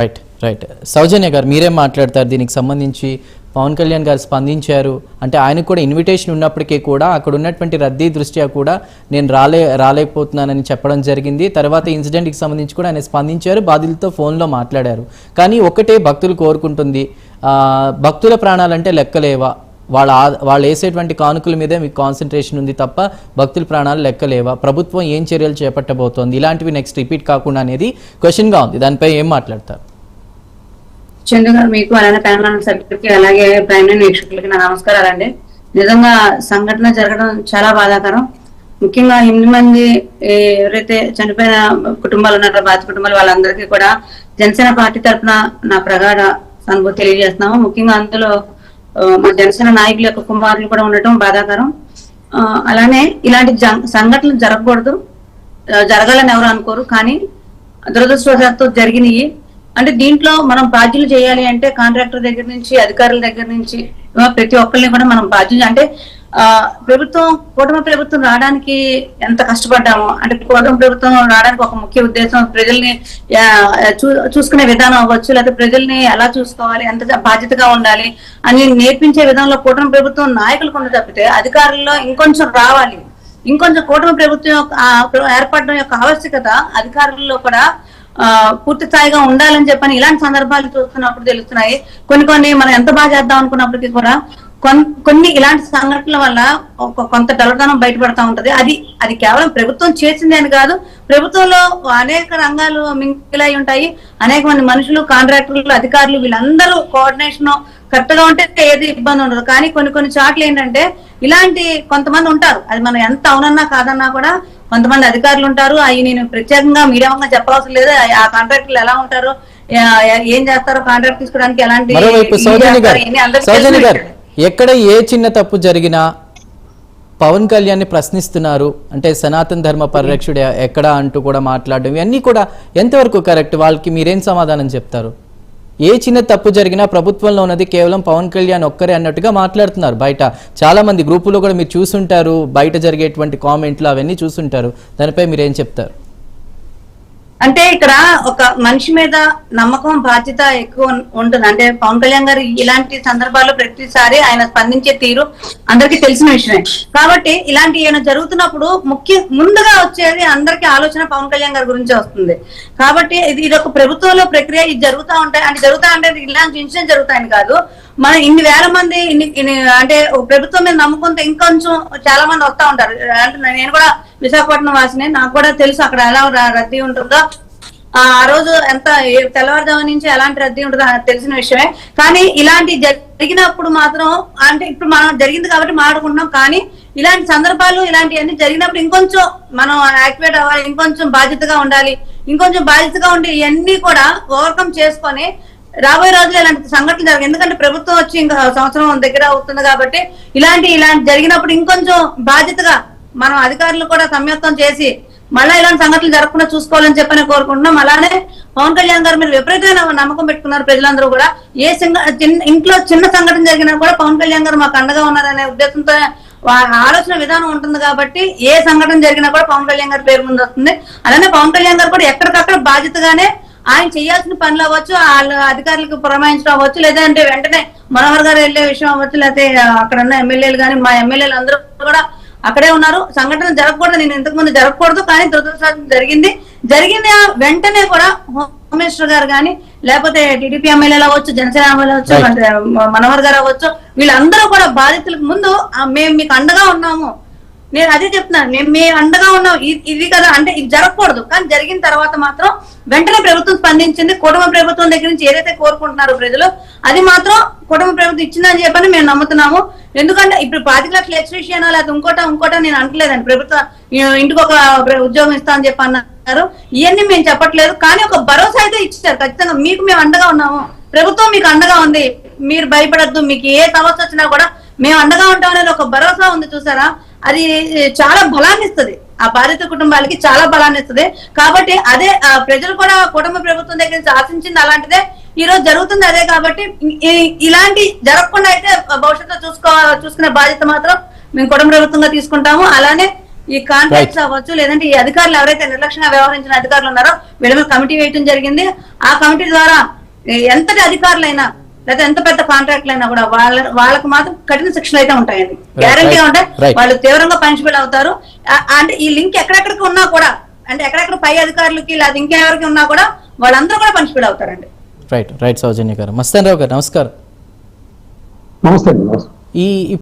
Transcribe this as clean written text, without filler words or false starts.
Right right సౌజన్య గారు మీరేం మాట్లాడతారు దీనికి సంబంధించి? పవన్ కళ్యాణ్ గారు స్పందించారు అంటే ఆయనకు కూడా ఇన్విటేషన్ ఉన్నప్పటికీ కూడా అక్కడ ఉన్నటువంటి రద్దీ దృష్ట్యా కూడా నేను రాలేకపోతున్నానని చెప్పడం జరిగింది. తర్వాత ఇన్సిడెంట్కి సంబంధించి కూడా ఆయన స్పందించారు, బాధితులతో ఫోన్లో మాట్లాడారు. కానీ ఒకటే భక్తులు కోరుకుంటుంది, భక్తుల ప్రాణాలంటే లెక్కలేవా? వాళ్ళు వేసేటువంటి కానుకల మీదే మీకు కాన్సన్ట్రేషన్ ఉంది తప్ప భక్తుల ప్రాణాలు లెక్కలేవా? ప్రభుత్వం ఏం చర్యలు చేపట్టబోతోంది ఇలాంటివి నెక్స్ట్ రిపీట్ కాకుండా అనేది క్వశ్చన్గా ఉంది. దానిపై ఏం మాట్లాడతారు? చందు గారు, మీకు అలానే ప్యానల్ సభ్యులకి అలాగే ప్రైమ్ వీక్షకులకి నా నమస్కారాలండి. నిజంగా సంఘటన జరగడం చాలా బాధాకరం. ముఖ్యంగా 8 మంది ఎవరైతే చనిపోయిన కుటుంబాలు ఉన్నారో, బాధిత కుటుంబాలు, వాళ్ళందరికీ కూడా జనసేన పార్టీ తరఫున నా ప్రగాఢ సానుభూతి తెలియజేస్తున్నాము. ముఖ్యంగా అందులో మా జనసేన నాయకుల యొక్క కుమారులు కూడా ఉండటం బాధాకరం. అలానే ఇలాంటి సంఘటనలు జరగకూడదు, జరగాలని ఎవరు అనుకోరు, కానీ దురదృష్టవశాత్తు జరిగినాయి. అంటే దీంట్లో మనం బాధ్యులు చేయాలి అంటే కాంట్రాక్టర్ దగ్గర నుంచి అధికారుల దగ్గర నుంచి ప్రతి ఒక్కరిని కూడా మనం బాధ్యులు. అంటే కూటమి ప్రభుత్వం రావడానికి ఎంత కష్టపడ్డామో, అంటే కూటమి ప్రభుత్వం రావడానికి ఒక ముఖ్య ఉద్దేశం ప్రజల్ని చూసుకునే విధానం అవ్వచ్చు, లేకపోతే ప్రజల్ని ఎలా చూసుకోవాలి, ఎంత బాధ్యతగా ఉండాలి అని నేర్పించే విధంలో కూటమి ప్రభుత్వం నాయకులు కొంత తప్పితే అధికారుల్లో ఇంకొంచెం రావాలి. ఇంకొంచెం కూటమి ప్రభుత్వం ఏర్పడడం యొక్క ఆవశ్యకత అధికారుల్లో కూడా పూర్తి స్థాయిగా ఉండాలని చెప్పని ఇలాంటి సందర్భాలు చూస్తున్నప్పుడు తెలుస్తున్నాయి. కొన్ని మనం ఎంత బాగా చేద్దాం అనుకున్నప్పటికీ కూడా కొన్ని ఇలాంటి సంఘటనల వల్ల కొంత డలతనం బయటపడతా ఉంటది. అది కేవలం ప్రభుత్వం చేసింది అని కాదు, ప్రభుత్వంలో అనేక రంగాలు మింగిలై ఉంటాయి. అనేక మంది మనుషులు, కాంట్రాక్టర్లు, అధికారులు వీళ్ళందరూ కోఆర్డినేషన్ కరెక్ట్ గా ఉంటే ఏది ఇబ్బంది ఉండదు. కానీ కొన్ని చాట్లు ఏంటంటే ఇలాంటి కొంతమంది ఉంటారు, అది మనం ఎంత అవునన్నా కాదన్నా కూడా కొంతమంది అధికారులు ఉంటారు. అవి నేను ప్రత్యేకంగా మీడియా చెప్పవలసిన లేదు. ఆ కాంట్రాక్టర్లు ఎలా ఉంటారు, ఏం చేస్తారో, కాంట్రాక్ట్ తీసుకోవడానికి ఎలాంటి ఎక్కడ ఏ చిన్న తప్పు జరిగినా పవన్ కళ్యాణ్ ని ప్రశ్నిస్తున్నారు అంటే సనాతన ధర్మ పరిరక్షుడు ఎక్కడ అంటూ కూడా మాట్లాడడం ఇవన్నీ కూడా ఎంతవరకు కరెక్ట్? వాళ్ళకి మీరేం సమాధానం చెప్తారు? ఏ చిన్న తప్పు జరిగినా ప్రభుత్వంలో ఉన్నది కేవలం పవన్ కళ్యాణ్ ఒక్కరే అన్నట్టుగా మాట్లాడుతున్నారు. బయట చాలా మంది గ్రూపులో కూడా మీరు చూసుంటారు, బయట జరిగేటువంటి కామెంట్లు అవన్నీ చూసుంటారు. దానిపై మీరేం చెప్తారు? అంటే ఇక్కడ ఒక మనిషి మీద నమ్మకం, బాధ్యత ఎక్కువ ఉంటుంది. అంటే పవన్ కళ్యాణ్ గారు ఇలాంటి సందర్భాల్లో ప్రతిసారి ఆయన స్పందించే తీరు అందరికీ తెలిసిన విషయమే. కాబట్టి ఇలాంటి ఏమైనా జరుగుతున్నప్పుడు ముందుగా వచ్చేది అందరికీ ఆలోచన పవన్ కళ్యాణ్ గారి గురించి వస్తుంది. కాబట్టి ఇది ఒక ప్రభుత్వంలో ప్రక్రియ, ఇది జరుగుతూ ఉంటాయి. అంటే జరుగుతా అంటే ఇలాంటి ఇన్సిడెంట్ జరుగుతాయని కాదు, మన ఇన్ని వేల మంది అంటే ప్రభుత్వం మీద నమ్ముకుంటే ఇంకొంచెం చాలా మంది వస్తా ఉంటారు. అంటే నేను కూడా విశాఖపట్నం వాసినే, నాకు కూడా తెలుసు అక్కడ ఎలా రద్దీ ఉంటుందో, ఆ రోజు ఎంత తెల్లవారుజాము నుంచి ఎలాంటి రద్దీ ఉంటుందో తెలిసిన విషయమే. కానీ ఇలాంటి జరిగినప్పుడు మాత్రం అంటే ఇప్పుడు మనం జరిగింది కాబట్టి మాట్లాడుకుంటున్నాం, కానీ ఇలాంటి సందర్భాలు ఇలాంటివన్నీ జరిగినప్పుడు ఇంకొంచెం మనం యాక్టివేట్ అవ్వాలి, ఇంకొంచెం బాధ్యతగా ఉండాలి. ఇంకొంచెం బాధ్యతగా ఉండి ఇవన్నీ కూడా ఓవర్కమ్ చేసుకొని రాబోయే రోజులు ఇలాంటి సంఘటనలు జరగదు. ఎందుకంటే ప్రభుత్వం వచ్చి ఇంకా సంవత్సరం దగ్గర అవుతుంది కాబట్టి ఇలాంటి జరిగినప్పుడు ఇంకొంచెం బాధ్యతగా మనం అధికారులు కూడా సంయత్నం చేసి మళ్ళా ఇలాంటి సంఘటనలు జరగకుండా చూసుకోవాలని చెప్పని కోరుకుంటున్నాం. అలానే పవన్ కళ్యాణ్ గారు మీరు విపరీతమైన నమ్మకం పెట్టుకున్నారు ప్రజలందరూ కూడా. ఇంట్లో చిన్న సంఘటన జరిగినా కూడా పవన్ కళ్యాణ్ గారు మాకు అండగా ఉన్నారనే ఉద్దేశంతో ఆలోచన విధానం ఉంటుంది. కాబట్టి ఏ సంఘటన జరిగినా కూడా పవన్ కళ్యాణ్ గారి పేరు ముందు వస్తుంది. అలానే పవన్ కళ్యాణ్ గారు కూడా ఎక్కడికక్కడ బాధ్యతగానే ఆయన చేయాల్సిన పనులు అవ్వచ్చు, వాళ్ళ అధికారులకు పురమాయించడం అవ్వచ్చు, లేదంటే వెంటనే మనోహర్ గారు వెళ్లే విషయం అవ్వచ్చు, లేకపోతే అక్కడ ఉన్న ఎమ్మెల్యేలు కానీ మా ఎమ్మెల్యేలు అందరూ కూడా అక్కడే ఉన్నారు. సంఘటన జరగకూడదు, నేను ఇంతకు ముందు జరగకూడదు, కానీ దురదృష్టం జరిగిన వెంటనే కూడా హోమ్ మినిస్టర్ గారు కానీ లేకపోతే టీడీపీ ఎమ్మెల్యేలు అవ్వచ్చు, జనసేన ఎమ్మెల్యే అవ్వచ్చు, మనోహర్ గారు అవ్వచ్చు, వీళ్ళందరూ కూడా బాధితులకు ముందు మేము మీకు అండగా ఉన్నాము, నేను అదే చెప్తున్నాను, మేము అండగా ఉన్నాం, ఇది కదా అంటే ఇది జరగకూడదు. కానీ జరిగిన తర్వాత మాత్రం వెంటనే ప్రభుత్వం స్పందించింది. కుటుంబ ప్రభుత్వం దగ్గర నుంచి ఏదైతే కోరుకుంటున్నారో ప్రజలు, అది మాత్రం కుటుంబ ప్రభుత్వం ఇచ్చిందని చెప్పని మేము నమ్ముతున్నాము. ఎందుకంటే ఇప్పుడు 25 లక్షల ఎక్స్ట్రీషియనా లేకపోతే ఇంకోట నేను అంటలేదండి. ప్రభుత్వం ఇంటికి ఒక ఉద్యోగం ఇస్తా అని చెప్పి అన్నారు, ఇవన్నీ మేము చెప్పట్లేదు. కానీ ఒక భరోసా అయితే ఇచ్చారు, ఖచ్చితంగా మీకు మేము అండగా ఉన్నాము, ప్రభుత్వం మీకు అండగా ఉంది, మీరు భయపడద్దు, మీకు ఏ సమస్య వచ్చినా కూడా మేము అండగా ఉంటాం అనేది ఒక భరోసా ఉంది. చూసారా, అది చాలా బలాన్ని ఇస్తుంది, ఆ బాధిత కుటుంబాలకి చాలా బలాన్ని ఇస్తుంది. కాబట్టి అదే ప్రజలు కూడా కుటుంబ ప్రభుత్వం దగ్గర నుంచి ఆశించింది అలాంటిదే ఈ రోజు జరుగుతుంది, అదే. కాబట్టి ఇలాంటి జరగకుండా అయితే భవిష్యత్తులో చూసుకునే బాధ్యత మాత్రం మేము కుటుంబ ప్రభుత్వంగా తీసుకుంటాము. అలానే ఈ కాంట్రాక్ట్స్ అవ్వచ్చు, లేదంటే ఈ అధికారులు ఎవరైతే నిర్లక్ష్యంగా వ్యవహరించిన అధికారులు ఉన్నారో వీళ్ళ మీద కమిటీ వేయడం జరిగింది. ఆ కమిటీ ద్వారా ఎంతటి అధికారులైనా లేదా ఎంత పెద్ద కాంట్రాక్ట్లు అయినా కూడా వాళ్ళకి మాత్రం కఠిన శిక్షలు అయితే ఉంటాయండి, గ్యారంటీ ఉంటాయి. వాళ్ళు తీవ్రంగా పనిష్బుల్ అవుతారు. అంటే ఈ లింక్ ఎక్కడెక్కడికి ఉన్నా కూడా, అంటే ఎక్కడెక్కడ పై అధికారులకి లేదా ఇంకెవరికి ఉన్నా కూడా వాళ్ళందరూ కూడా పనిష్బుల్ అవుతారండి. రైట్ రైట్ సౌజన్య గారు. మస్తాన్ రావు గారు నమస్కారం. నమస్తే. ఈ